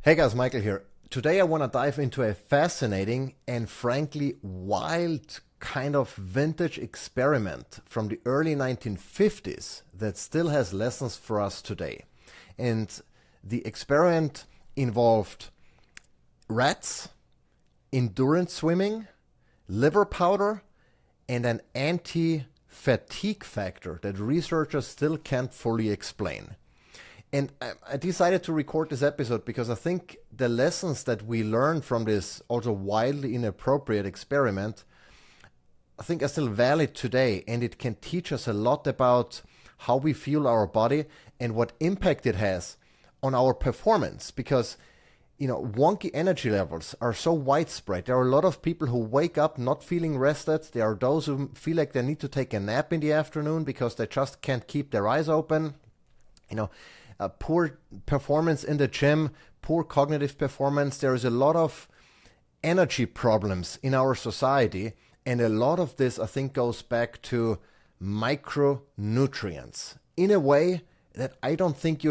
Hey guys, Michael here. Today I want to dive into a fascinating and frankly wild kind of vintage experiment from the early 1950s that still has lessons for us today. And the experiment involved rats, endurance swimming, liver powder, and an anti-fatigue factor that researchers still can't fully explain. And I decided to record this episode because I think the lessons that we learned from this also wildly inappropriate experiment, I think are still valid today, and it can teach us a lot about how we feel our body and what impact it has on our performance. Because, wonky energy levels are so widespread. There are a lot of people who wake up not feeling rested. There are those who feel like they need to take a nap in the afternoon because they just can't keep their eyes open. Poor performance in the gym, poor cognitive performance. There is a lot of energy problems in our society, and a lot of this, I think, goes back to micronutrients in a way that I don't think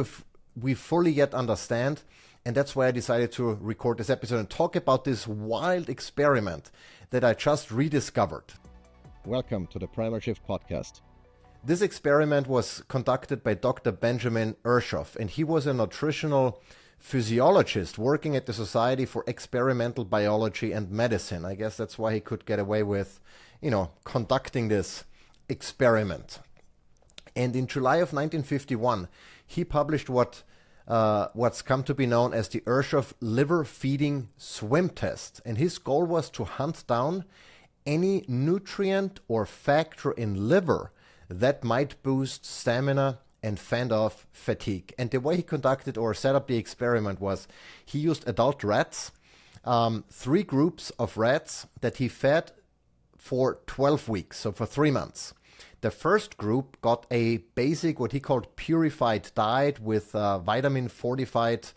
we fully yet understand, and that's why I decided to record this episode and talk about this wild experiment that I just rediscovered. Welcome to the Primal Shift Podcast. This experiment was conducted by Dr. Benjamin Ershoff, and he was a nutritional physiologist working at the Society for Experimental Biology and Medicine. I guess that's why he could get away with, conducting this experiment. And in July of 1951, he published what's come to be known as the Ershoff liver feeding swim test. And his goal was to hunt down any nutrient or factor in liver that might boost stamina and fend off fatigue. And the way he conducted or set up the experiment was he used adult rats, 3 groups of rats that he fed for 12 weeks, so for 3 months. The first group got a basic, what he called purified diet with vitamin fortified,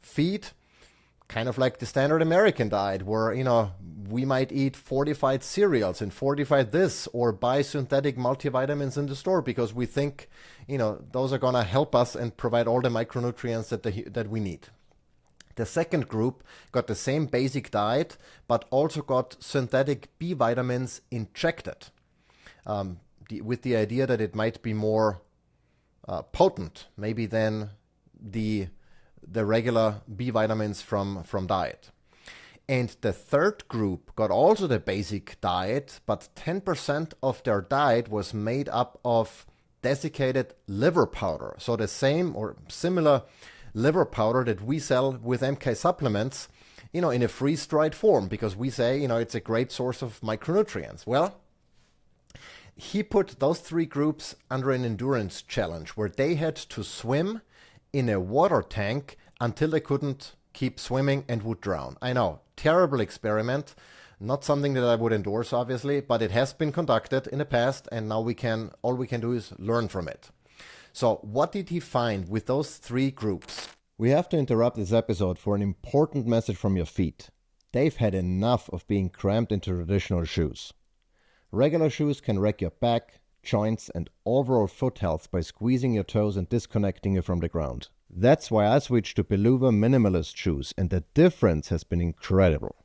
feed, kind of like the standard American diet where, we might eat fortified cereals and fortified this or buy synthetic multivitamins in the store because we think, those are going to help us and provide all the micronutrients that we need. The second group got the same basic diet, but also got synthetic B vitamins injected with the idea that it might be more potent, maybe than the regular B vitamins from diet. And the third group got also the basic diet, but 10% of their diet was made up of desiccated liver powder. So the same or similar liver powder that we sell with MK supplements, in a freeze-dried form, because we say, it's a great source of micronutrients. Well, he put those 3 groups under an endurance challenge where they had to swim in a water tank until they couldn't keep swimming and would drown. I know, terrible experiment, not something that I would endorse, obviously, but it has been conducted in the past, and now all we can do is learn from it. So what did he find with those 3 groups? We have to interrupt this episode for an important message from your feet. They've had enough of being cramped into traditional shoes. Regular shoes can wreck your back, joints, and overall foot health by squeezing your toes and disconnecting you from the ground. That's why I switched to Peluva minimalist shoes, and the difference has been incredible.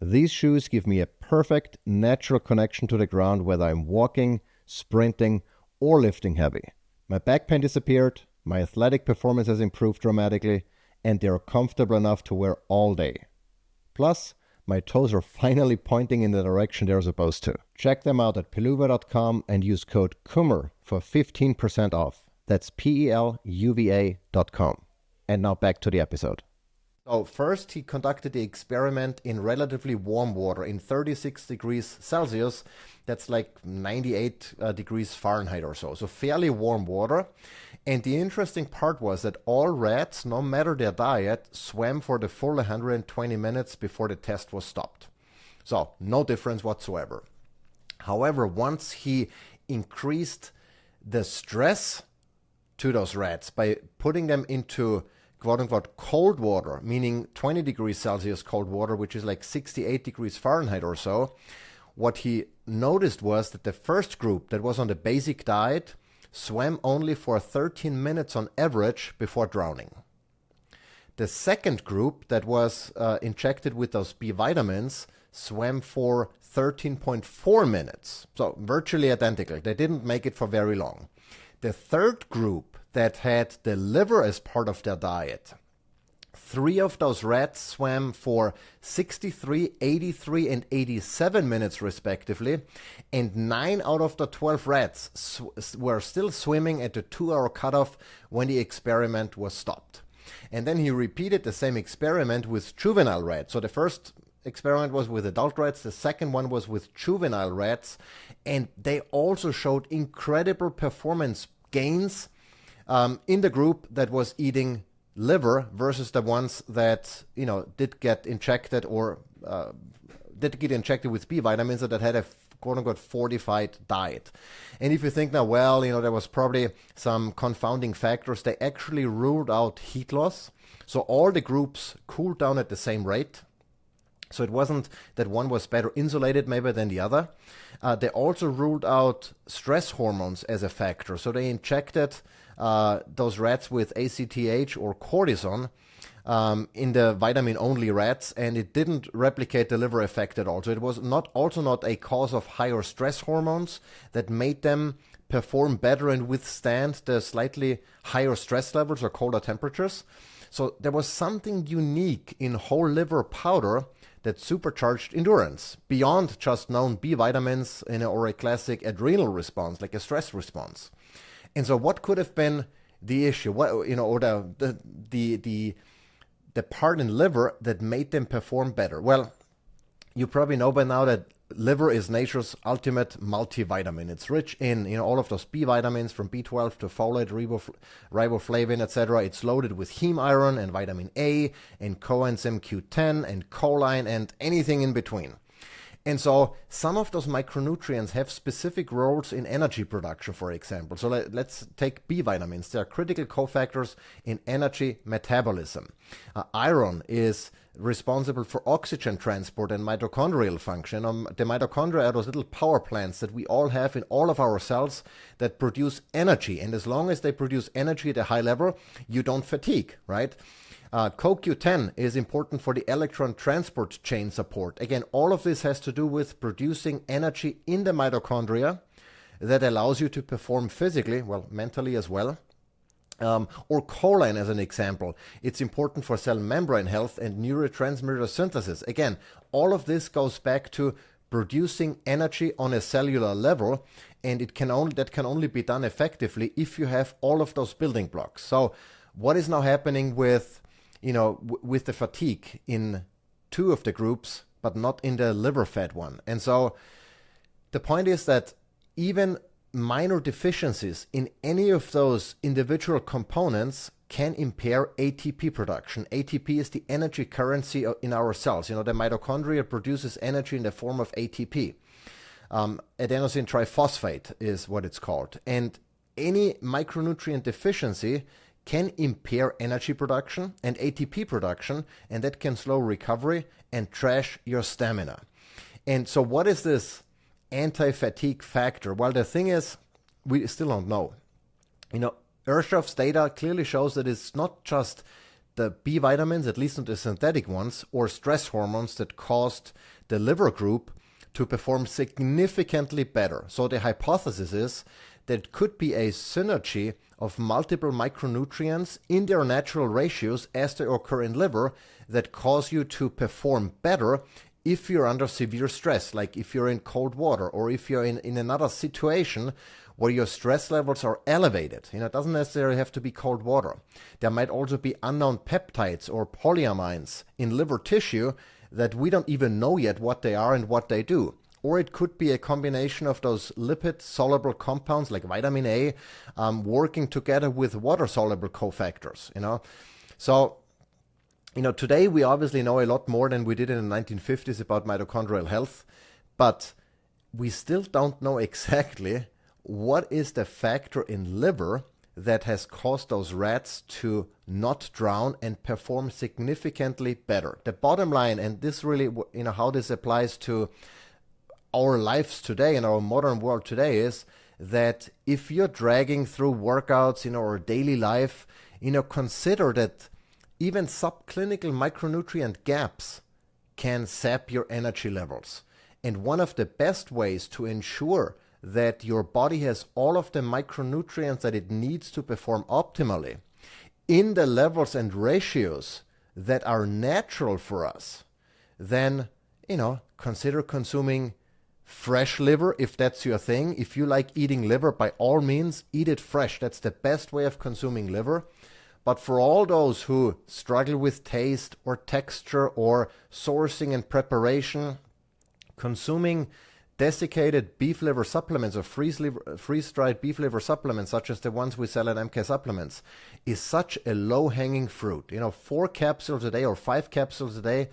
These shoes give me a perfect, natural connection to the ground whether I'm walking, sprinting, or lifting heavy. My back pain disappeared, my athletic performance has improved dramatically, and they are comfortable enough to wear all day. Plus, my toes are finally pointing in the direction they're supposed to. Check them out at peluva.com and use code KUMMER for 15% off. That's peluva.com. And now back to the episode. So first he conducted the experiment in relatively warm water in 36 degrees Celsius. That's like 98 degrees Fahrenheit or so. So fairly warm water. And the interesting part was that all rats, no matter their diet, swam for the full 120 minutes before the test was stopped. So no difference whatsoever. However, once he increased the stress to those rats by putting them into quote-unquote cold water, meaning 20 degrees Celsius cold water, which is like 68 degrees Fahrenheit or so, what he noticed was that the first group that was on the basic diet swam only for 13 minutes on average before drowning. The second group that was injected with those B vitamins swam for 13.4 minutes. So virtually identical. They didn't make it for very long. The third group that had the liver as part of their diet, 3 of those rats swam for 63, 83, and 87 minutes respectively, and 9 out of the 12 rats were still swimming at the 2-hour cutoff when the experiment was stopped. And then he repeated the same experiment with juvenile rats. So the first experiment was with adult rats, the second one was with juvenile rats, and they also showed incredible performance gains in the group that was eating liver versus the ones that did get injected with B vitamins, or that had a quote-unquote fortified diet. And if you think now, well, there was probably some confounding factors, they actually ruled out heat loss. So all the groups cooled down at the same rate. So it wasn't that one was better insulated maybe than the other. They also ruled out stress hormones as a factor. So they injected those rats with ACTH or cortisone in the vitamin-only rats, and it didn't replicate the liver effect at all. So it was also not a cause of higher stress hormones that made them perform better and withstand the slightly higher stress levels or colder temperatures. So there was something unique in whole liver powder that supercharged endurance beyond just known B vitamins or a classic adrenal response, like a stress response. And so what could have been the issue, or the part in liver that made them perform better? Well, you probably know by now that liver is nature's ultimate multivitamin. It's rich in all of those B vitamins, from B12 to folate, riboflavin, etc. It's loaded with heme iron and vitamin A and coenzyme Q10 and choline and anything in between. And so some of those micronutrients have specific roles in energy production, for example. So let's take B vitamins. They are critical cofactors in energy metabolism. Iron is responsible for oxygen transport and mitochondrial function. The mitochondria are those little power plants that we all have in all of our cells that produce energy. And as long as they produce energy at a high level, you don't fatigue, right? CoQ10 is important for the electron transport chain support. Again, all of this has to do with producing energy in the mitochondria that allows you to perform physically, well, mentally as well. Or choline as an example. It's important for cell membrane health and neurotransmitter synthesis. Again, all of this goes back to producing energy on a cellular level, and that can only be done effectively if you have all of those building blocks. So what is now happening with the fatigue in 2 of the groups, but not in the liver fat one? And so the point is that even minor deficiencies in any of those individual components can impair ATP production. ATP is the energy currency in our cells. The mitochondria produces energy in the form of ATP. Adenosine triphosphate is what it's called. And any micronutrient deficiency can impair energy production and ATP production, and that can slow recovery and trash your stamina. And so what is this anti-fatigue factor? Well, the thing is, we still don't know. Ershoff's data clearly shows that it's not just the B vitamins, at least not the synthetic ones, or stress hormones that caused the liver group to perform significantly better. So the hypothesis is that it could be a synergy of multiple micronutrients in their natural ratios as they occur in liver that cause you to perform better if you're under severe stress, like if you're in cold water or if you're in another situation where your stress levels are elevated. It doesn't necessarily have to be cold water. There might also be unknown peptides or polyamines in liver tissue that we don't even know yet what they are and what they do. Or it could be a combination of those lipid-soluble compounds like vitamin A working together with water-soluble cofactors, So, today we obviously know a lot more than we did in the 1950s about mitochondrial health, but we still don't know exactly what is the factor in liver that has caused those rats to not drown and perform significantly better. The bottom line, and this really, how this applies to our lives today in our modern world today, is that if you're dragging through workouts, or daily life, consider that Even subclinical micronutrient gaps can sap your energy levels. And one of the best ways to ensure that your body has all of the micronutrients that it needs to perform optimally in the levels and ratios that are natural for us, then, consider consuming fresh liver if that's your thing. If you like eating liver, by all means, eat it fresh. That's the best way of consuming liver. But for all those who struggle with taste or texture or sourcing and preparation, consuming desiccated beef liver supplements or freeze-dried beef liver supplements, such as the ones we sell at MK Supplements, is such a low-hanging fruit. 4 capsules a day or 5 capsules a day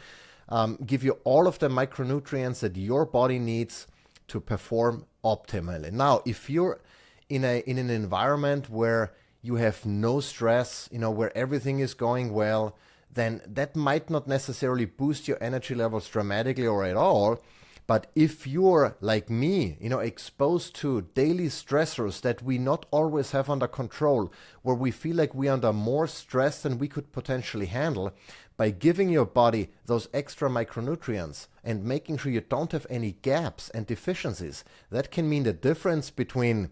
give you all of the micronutrients that your body needs to perform optimally. Now, if you're in an environment where you have no stress, where everything is going well, then that might not necessarily boost your energy levels dramatically or at all. But if you're like me, exposed to daily stressors that we not always have under control, where we feel like we're under more stress than we could potentially handle, by giving your body those extra micronutrients and making sure you don't have any gaps and deficiencies, that can mean the difference between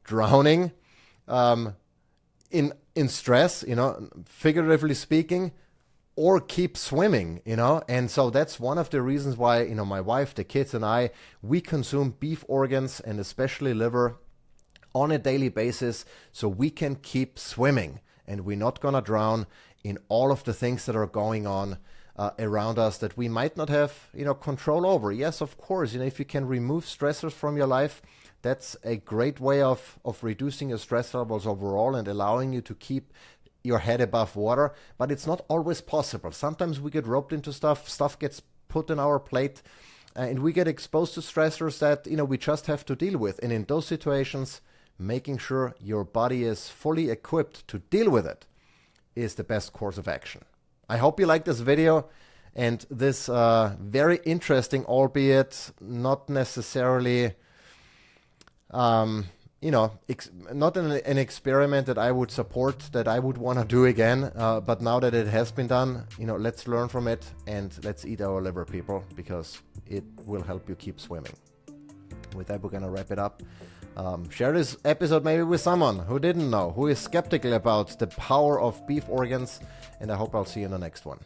drowning in stress, figuratively speaking, or keep swimming, and so that's one of the reasons why, my wife, the kids, and I, we consume beef organs and especially liver on a daily basis so we can keep swimming and we're not gonna drown in all of the things that are going on around us that we might not have, control over. Yes, of course, if you can remove stressors from your life, that's a great way of reducing your stress levels overall and allowing you to keep your head above water, but it's not always possible. Sometimes we get roped into stuff gets put on our plate, and we get exposed to stressors that, we just have to deal with. And in those situations, making sure your body is fully equipped to deal with it is the best course of action. I hope you like this video and this very interesting, albeit not necessarily not an experiment that I would support, that I would want to do again. But now that it has been done, let's learn from it and let's eat our liver, people, because it will help you keep swimming. With that, we're going to wrap it up. Share this episode maybe with someone who didn't know, who is skeptical about the power of beef organs, and I hope I'll see you in the next one.